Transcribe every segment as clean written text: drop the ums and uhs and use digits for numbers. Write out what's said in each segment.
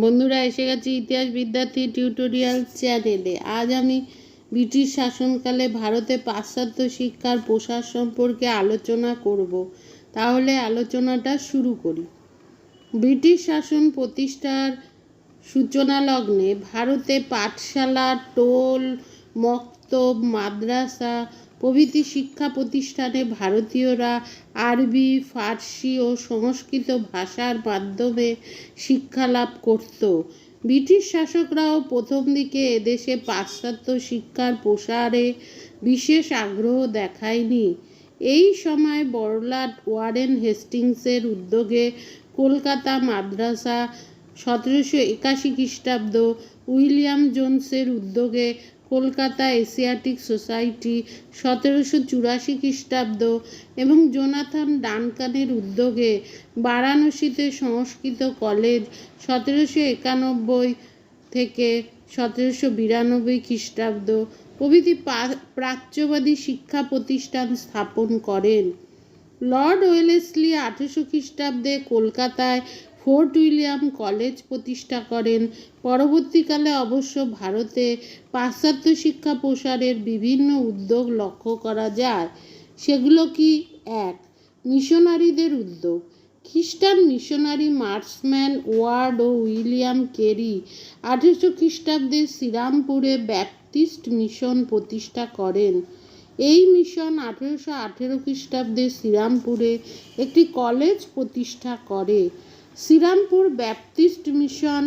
বন্ধুরা, এসে গেছি ইতিহাস বিদ্যার্থী টিউটোরিয়াল চ্যানেলে। আজ আমি ব্রিটিশ শাসনকালে ভারতে পাশ্চাত্য শিক্ষার প্রসার সম্পর্কে আলোচনা করব। তাহলে আলোচনাটা শুরু করি। ব্রিটিশ শাসন প্রতিষ্ঠার সূচনা লগ্নে ভারতে পাঠশালা, টোল, মক্তব, মাদ্রাসা প্রভৃতি শিক্ষা প্রতিষ্ঠানে ভারতীয়রা আরবি, ফার্সি ও সংস্কৃত ভাষার মাধ্যমে শিক্ষা লাভ করত। ব্রিটিশ শাসকরাও প্রথম দিকে এদেশে পাশ্চাত্য শিক্ষার প্রসারে বিশেষ আগ্রহ দেখায়নি। এই সময় বড়লাট ওয়ারেন হেস্টিংসের উদ্যোগে কলকাতা মাদ্রাসা, 1781 খ্রিস্টাব্দ উইলিয়াম জোন্সের উদ্যোগে কলকাতা এশিয়াটিক সোসাইটি, 1784 খ্রিস্টাব্দ এবং জোনাথন ডানকানের উদ্যোগে বারাণসীতে সংস্কৃত কলেজ, 1791 থেকে 1792 খ্রিস্টাব্দ প্রভৃতি প্রাচ্যবাদী শিক্ষা প্রতিষ্ঠান স্থাপন করেন। লর্ড ওয়েলেসলি 1800 খ্রিস্টাব্দে কলকাতায় ফোর্ট উইলিয়াম কলেজ প্রতিষ্ঠা করেন। পরবর্তীকালে অবশ্য ভারতে পাশ্চাত্য শিক্ষা প্রসারের বিভিন্ন উদ্যোগ লক্ষ্য করা যায়। সেগুলো কি? 1. মিশনারিদের উদ্যোগ। খ্রিস্টান মিশনারি মার্সম্যান ওয়ার্ড ও উইলিয়াম কেরি 1800 খ্রিস্টাব্দে শ্রীরামপুরে ব্যাপটিস্ট মিশন প্রতিষ্ঠা করেন। এই মিশন 1818 খ্রিস্টাব্দে শ্রীরামপুরে একটি কলেজ প্রতিষ্ঠা করে। Serampore Baptist mission,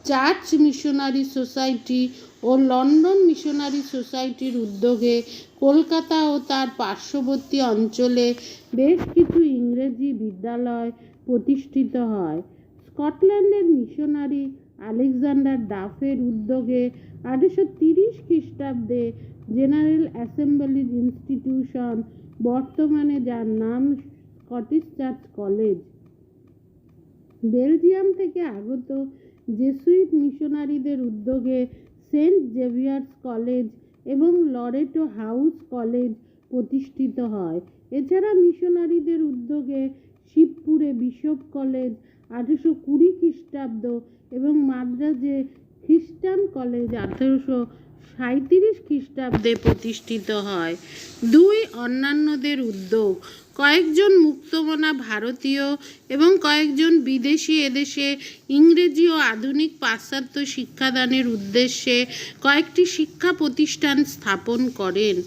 church missionary society ও লন্ডন মিশনারি সোসাইটির উদ্যোগে কলকাতা ও তার পার্শ্ববর্তী অঞ্চলে বেশ কিছু ইংরেজি বিদ্যালয় প্রতিষ্ঠিত হয়। স্কটল্যান্ডের মিশনারি আলেকজান্ডার ডাফের উদ্যোগে 1830 খ্রিস্টাব্দে জেনারেল অ্যাসেম্বলি ইনস্টিটিউশন, বর্তমানে যার নাম স্কটিশ চার্চ কলেজ। বেলজিয়াম থেকে আগত জেসুইট মিশনারিদের উদ্যোগে সেন্ট জেভিয়ার্স কলেজ এবং লরেটো হাউস কলেজ প্রতিষ্ঠিত হয়। এছাড়া মিশনারিদের উদ্যোগে শিবপুরে বিশপ কলেজ 1820 খ্রিস্টাব্দ এবং মাদ্রাজে খ্রিস্টান কলেজ 1837 খ্রিস্টাব্দে প্রতিষ্ঠিত হয়। 2. অন্যান্যদের উদ্যোগ। কয়েকজন মুক্তমনা ভারতীয় এবং কয়েকজন বিদেশি এদেশে ইংরেজি ও আধুনিক পাশ্চাত্য শিক্ষাদানের উদ্দেশ্যে কয়েকটি শিক্ষা প্রতিষ্ঠান স্থাপন করেন।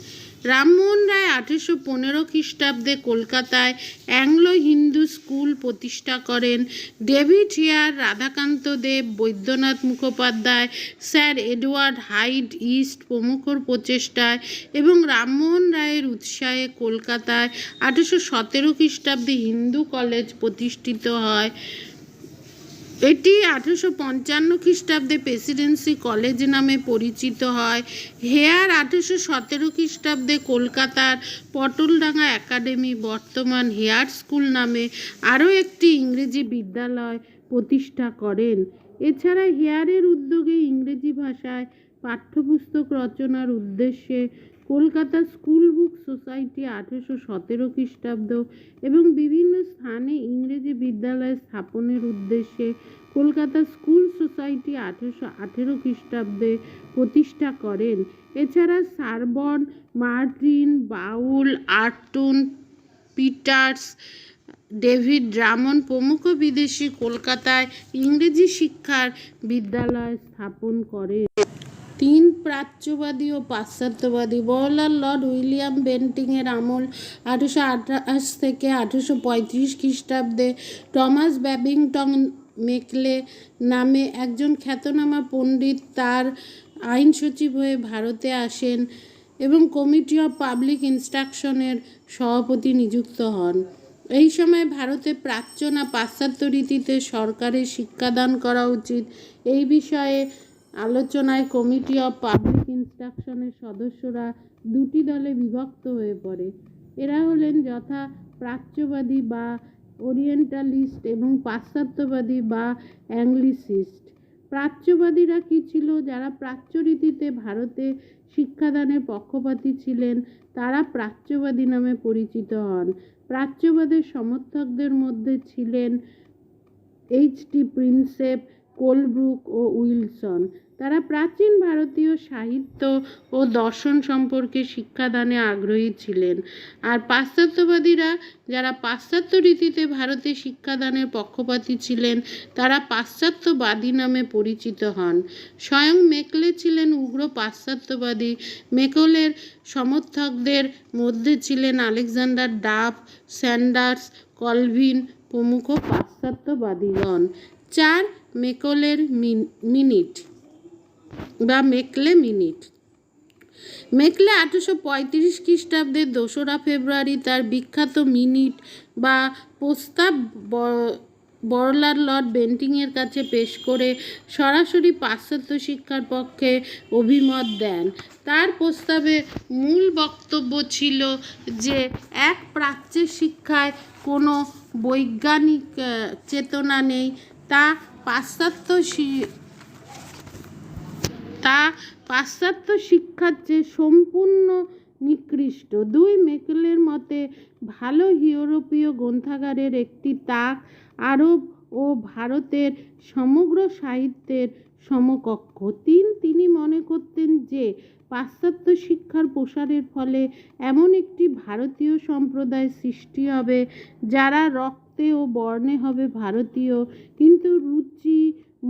রামমোহন রায় 1815 খ্রিস্টাব্দে কলকাতায় অ্যাংলো হিন্দু স্কুল প্রতিষ্ঠা করেন। David Hare, Radhakanta Deb, Baidyanath Mukhopadhyay, sir Edward Hyde East প্রমুখর প্রচেষ্টায় এবং রামমোহন রায়ের উৎসাহে কলকাতায় 1817 খ্রিস্টাব্দে হিন্দু কলেজ প্রতিষ্ঠিত হয়। এটি 1855 খ্রিস্টাব্দে প্রেসিডেন্সি কলেজ নামে পরিচিত হয়। হেয়ার 1817 খ্রিস্টাব্দে কলকাতার পটলডাঙ্গা একাডেমি, বর্তমান হেয়ার স্কুল নামে আরও একটি ইংরেজি বিদ্যালয় প্রতিষ্ঠা করেন। এছাড়া হেয়ারের উদ্যোগে ইংরেজি ভাষায় পাঠ্যপুস্তক রচনার উদ্দেশ্যে কলকাতা স্কুল বুক সোসাইটি 1817 খ্রিস্টাব্দ এবং বিভিন্ন স্থানে ইংরেজি বিদ্যালয় স্থাপনের উদ্দেশ্যে কলকাতা স্কুল সোসাইটি 1818 খ্রিস্টাব্দে প্রতিষ্ঠা করেন। এছাড়া সারবন, মার্টিন, বাউল, আর্টন, পিটার্স, ডেভিড ড্রামন্ড প্রমুখ বিদেশি কলকাতায় ইংরেজি শিক্ষার বিদ্যালয় স্থাপন করেন। 3. প্রাচ্যবাদী ও পাশ্চাত্যবাদী। বড়লাট লর্ড উইলিয়াম বেন্টিংয়ের আমল 1828 থেকে 1835 খ্রিস্টাব্দে টমাস ব্যাবিংটন মেকলে নামে একজন খ্যাতনামা পণ্ডিত তার আইন সচিব হয়ে ভারতে আসেন এবং কমিটি অফ পাবলিক ইনস্ট্রাকশনের সভাপতি নিযুক্ত হন। এই সময় ভারতে প্রাচ্য না পাশ্চাত্য রীতিতে সরকারের শিক্ষাদান করা উচিত এই বিষয়ে আলোচনায় কমিটি অফ পাবলিক ইনস্ট্রাকশনের সদস্যরা দুটি দলে বিভক্ত হয়ে পড়ে। এরা হলেন যথা প্রাচ্যবাদী বা ওরিয়েন্টালিস্ট এবং পাশ্চাত্যবাদী বা অ্যাংলিসিস্ট। প্রাচ্যবাদীরা কি ছিল? যারা প্রাচ্য রীতিতে ভারতে শিক্ষাদানের পক্ষপাতী ছিলেন তারা প্রাচ্যবাদী নামে পরিচিত হন। প্রাচ্যবাদের সমর্থকদের মধ্যে ছিলেন এইচ.টি. প্রিন্সেপ, কোলব্রুক ও উইলসন। তারা প্রাচীন ভারতীয় সাহিত্য ও দর্শন সম্পর্কে শিক্ষাদানে আগ্রহী ছিলেন। আর পাশ্চাত্যবাদীরা, যারা পাশ্চাত্য রীতিতে ভারতে শিক্ষাদানের পক্ষপাতী ছিলেন, তারা পাশ্চাত্যবাদী নামে পরিচিত হন। স্বয়ং মেকলে ছিলেন উগ্র পাশ্চাত্যবাদী। মেকলের সমর্থকদের মধ্যে ছিলেন আলেকজান্ডার ডাফ, স্যান্ডার্স, কলভিন প্রমুখ পাশ্চাত্যবাদীগণ। 4. মেকলের মিনিট বা মেকলে মিনিট। মেকলে 1835 খ্রিস্টাব্দে 2রা ফেব্রুয়ারি তার বিখ্যাত মিনিট বা প্রস্তাব বড়লাট লর্ড বেন্টিংয়ের কাছে পেশ করে সরাসরি পাশ্চাত্য শিক্ষার পক্ষে অভিমত দেন। তার প্রস্তাবে মূল বক্তব্য ছিল যে এক প্রাচ্যের শিক্ষায় কোনো বৈজ্ঞানিক চেতনা নেই, তা পাশ্চাত্য শিক্ষার চেয়ে সম্পূর্ণ নিকৃষ্ট। 2. মেকলের মতে ভালো ইউরোপীয় গ্রন্থাগারের একটি তাক আরব ও ভারতের সমগ্র সাহিত্যের সমকক্ষ। 3. তিনি মনে করতেন যে পাশ্চাত্য শিক্ষার প্রসারের ফলে এমন একটি ভারতীয় সম্প্রদায় সৃষ্টি হবে যারা রক্তে ও বর্ণে হবে ভারতীয়, কিন্তু রুচি,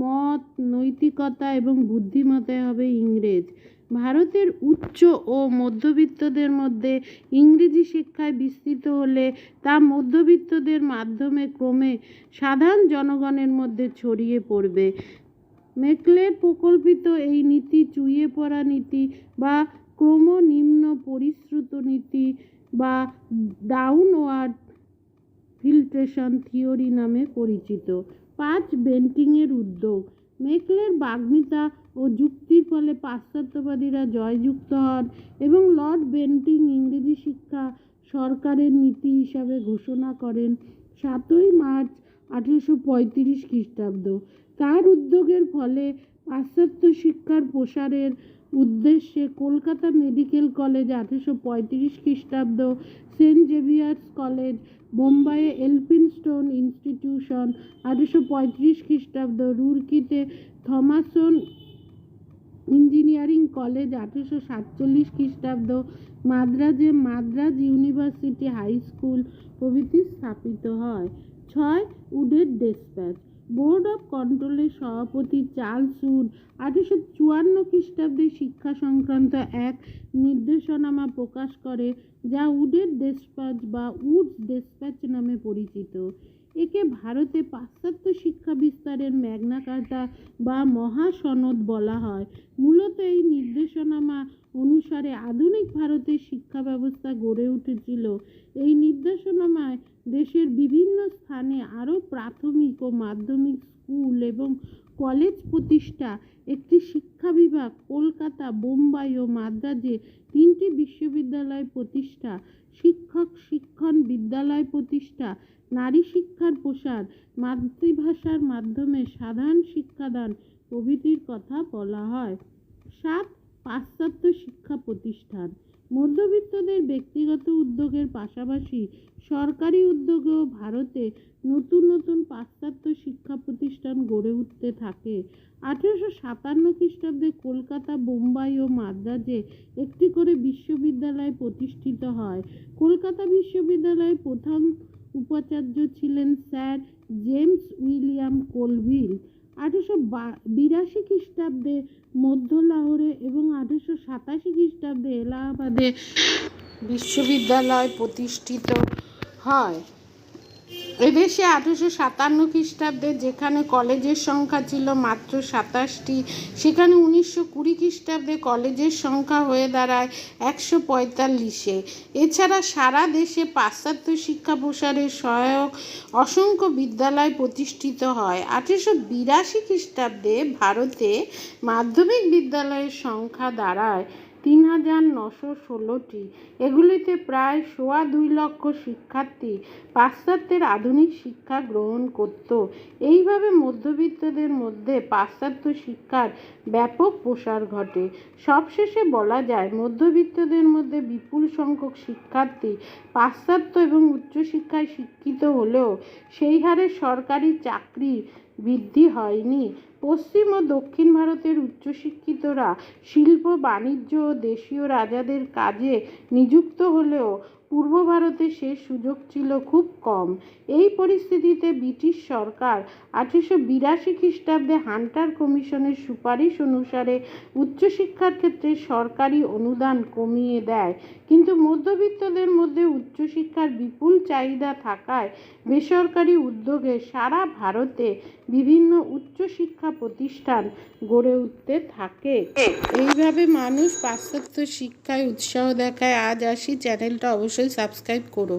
মত, নৈতিকতা এবং বুদ্ধিমত্তায় হবে ইংরেজ। ভারতের উচ্চ ও মধ্যবিত্তদের মধ্যে ইংরেজি শিক্ষায় বিস্তৃত হলে তা মধ্যবিত্তদের মাধ্যমে ক্রমে সাধারণ জনগণের মধ্যে ছড়িয়ে পড়বে। মেকলের প্রকল্পিত এই নীতি চুইয়ে পড়া নীতি বা ক্রমনিম্ন পরিশ্রুত নীতি বা ডাউনওয়ার্ড ফিল্ট্রেশন থিওরি নামে পরিচিত। 5. বেন্টিংয়ের উদ্যোগ। মেকলের বাগ্মিতা ও যুক্তির ফলে পাশ্চাত্যবাদীরা জয়যুক্ত হন এবং লর্ড বেন্টিং ইংরেজি শিক্ষা সরকারের নীতি হিসাবে ঘোষণা করেন 7 মার্চ 1835 খ্রিস্টাব্দ। তার উদ্যোগের ফলে পাশ্চাত্য শিক্ষার প্রসারের উদ্দেশ্যে কলকাতা মেডিকেল কলেজ 1835 খ্রিস্টাব্দ, সেন্ট জেভিয়ার্স কলেজ, বোম্বাইয়ে এলফিনস্টোন ইনস্টিটিউশন 1835 খ্রিস্টাব্দ, রুরকিতে থমাসন ইঞ্জিনিয়ারিং কলেজ 1847 খ্রিস্টাব্দ, মাদ্রাজে মাদ্রাজ ইউনিভার্সিটি হাই স্কুল প্রভৃতি স্থাপিত হয়। 6. উডের ডেসপ্যাচ। বোর্ড অফ কন্ট্রোলের সভাপতি চার্লস উড 1854 খ্রিস্টাব্দে শিক্ষা সংক্রান্ত এক নির্দেশনামা প্রকাশ করে, যা উডের ডেসপ্যাচ বা উডস ডেসপ্যাচ নামে পরিচিত। একে ভারতে পাশ্চাত্য শিক্ষা বিস্তারের ম্যাগনা কার্টা বা মহাসনদ বলা হয়। মূলত এই নির্দেশনামা অনুসারে আধুনিক ভারতের শিক্ষা ব্যবস্থা গড়ে উঠেছিল। এই নির্দেশনামায় দেশের বিভিন্ন স্থানে আরও প্রাথমিক ও মাধ্যমিক স্কুল এবং কলেজ প্রতিষ্ঠা, একটি শিক্ষা বিভাগ, কলকাতা, বোম্বাই ও মাদ্রাজে 3টি বিশ্ববিদ্যালয় প্রতিষ্ঠা, শিক্ষক শিক্ষণ বিদ্যালয় প্রতিষ্ঠা, নারী শিক্ষার প্রসার, মাতৃভাষার মাধ্যমে সাধারণ শিক্ষাদান প্রভৃতির কথা বলা হয়। 7. পাশ্চাত্য শিক্ষা প্রতিষ্ঠান। মধ্যবিত্তদের ব্যক্তিগত উদ্যোগের পাশাপাশি সরকারি উদ্যোগেও ভারতে নতুন নতুন পাশ্চাত্য শিক্ষা প্রতিষ্ঠান গড়ে উঠতে থাকে। 1857 খ্রিস্টাব্দে কলকাতা, বোম্বাই ও মাদ্রাজে একটি করে বিশ্ববিদ্যালয় প্রতিষ্ঠিত হয়। কলকাতা বিশ্ববিদ্যালয়ের প্রথম উপাচার্য ছিলেন স্যার জেমস উইলিয়াম কোলভিল। 1882 খ্রিস্টাব্দে মধ্য লাহোরে এবং 1887 খ্রিস্টাব্দে এলাহাবাদে বিশ্ববিদ্যালয় প্রতিষ্ঠিত হয়। এদেশে 1857 খ্রিস্টাব্দে যেখানে কলেজের সংখ্যা ছিল মাত্র 27টি, সেখানে 1920 খ্রিস্টাব্দে কলেজের সংখ্যা হয়ে দাঁড়ায় 145-এ। এছাড়া সারা দেশে পাশ্চাত্য শিক্ষা প্রসারের সহায়ক অসংখ্য বিদ্যালয় প্রতিষ্ঠিত হয়। 1882 খ্রিস্টাব্দে ভারতে মাধ্যমিক বিদ্যালয়ের সংখ্যা দাঁড়ায় 3916টি। এগুলিতে প্রায় 2.25 লক্ষ শিক্ষার্থী পাশ্চাত্যের আধুনিক শিক্ষা গ্রহণ করত। এইভাবে মধ্যবিত্তদের মধ্যে পাশ্চাত্য শিক্ষার ব্যাপক প্রসার ঘটে। সবশেষে বলা যায়, মধ্যবিত্তদের মধ্যে বিপুল সংখ্যক শিক্ষার্থী পাশ্চাত্য এবং উচ্চশিক্ষায় শিক্ষিত হলেও সেই হারে সরকারি চাকরি বৃদ্ধি হয়নি। পশ্চিম ও দক্ষিণ ভারতের উচ্চশিক্ষিতরা শিল্প, বাণিজ্য ও দেশীয় রাজাদের কাজে নিযুক্ত হলেও পূর্ব ভারতে সে সুযোগ ছিল খুব কম। এই পরিস্থিতিতে ব্রিটিশ সরকার 1882 খ্রিস্টাব্দে হান্টার কমিশনের সুপারিশ অনুসারে উচ্চশিক্ষার ক্ষেত্রে সরকারি অনুদান কমিয়ে দেয়। কিন্তু মধ্যবিত্তদের মধ্যে উচ্চশিক্ষার বিপুল চাহিদা থাকায় বেসরকারি উদ্যোগে সারা ভারতে বিভিন্ন উচ্চশিক্ষা প্রতিষ্ঠান গড়ে উঠতে থাকে। এইভাবে মানুষ পাশ্চাত্য শিক্ষায় উৎসাহ দেখায়। আজ আসি, চ্যানেলটা অবশ্যই সাবস্ক্রাইব করো।